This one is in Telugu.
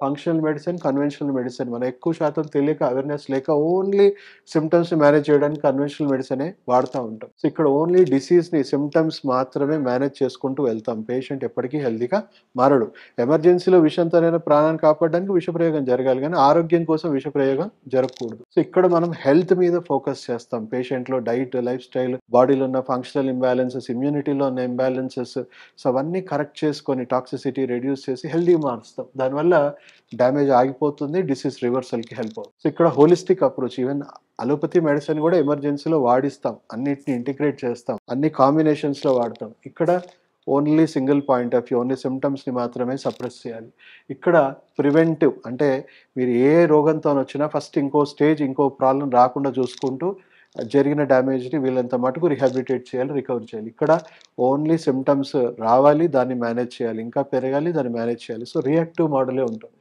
Functional medicine, conventional medicine. మనం ఎక్కువ శాతం తెలియక అవేర్‌నెస్ లేక ఓన్లీ సింప్టమ్స్‌ని మేనేజ్ చేయడానికి కన్వెన్షనల్ మెడిసినే వాడుతా ఉంటాం. సో, ఇక్కడ ఓన్లీ డిసీజ్‌ని సింప్టమ్స్ మాత్రమే మేనేజ్ చేసుకుంటూ వెళ్తాం. పేషెంట్ ఎప్పటికీ హెల్తీగా మారడు. ఎమర్జెన్సీలో విషంతోనైనా ప్రాణాన్ని కాపాడడానికి విషప్రయోగం జరగాలి గానీ, ఆరోగ్యం కోసం విషప్రయోగం జరగకూడదు. సో, ఇక్కడ మనం హెల్త్ మీద ఫోకస్ చేస్తాం. పేషెంట్‌లో డైట్, లైఫ్ స్టైల్, బాడీలో ఉన్న ఫంక్షనల్ ఇంబాలెన్సెస్, ఇమ్యూనిటీలో ఉన్న ఇంబాలెన్సెస్, సో, అవన్నీ కరెక్ట్ చేసుకొని టాక్సిసిటీ రెడ్యూస్ చేసి హెల్తీగా మారుస్తాం. దానివల్ల డ్యామేజ్ ఆగిపోతుంది. డిసీజ్ రివర్సల్‌కి హెల్ప్ అవుతుంది. సో, ఇక్కడ holistic approach even allopathy medicine గూడా ఎమర్జెన్సీలో వాడిస్తాం. అన్నిటిని ఇంటిగ్రేట్ చేస్తాం. అన్ని కాంబినేషన్స్‌లో వాడతాం. ఇక్కడ only single point of view, only సింప్టమ్స్‌ని మాత్రమే సప్రెస్ చేయాలి. ఇక్కడ ప్రివెంటివ్ అంటే మీరు ఏ రోగంతోనొచ్చినా ఫస్ట్ ఇంకో స్టేజ్, ఇంకో ప్రాబ్లమ్ రాకుండా చూసుకుంటూ జరిగిన డ్యామేజ్‌ని వీలైనంత మటుకు రిహాబిలిటేట్ చేయాలి, రికవర్ చేయాలి. ఇక్కడ ఓన్లీ సింప్టమ్స్ రావాలి, దాన్ని మేనేజ్ చేయాలి. ఇంకా పెరగాలి, దాన్ని మేనేజ్ చేయాలి. సో, రియాక్టివ్ మోడలే ఉంటుంది.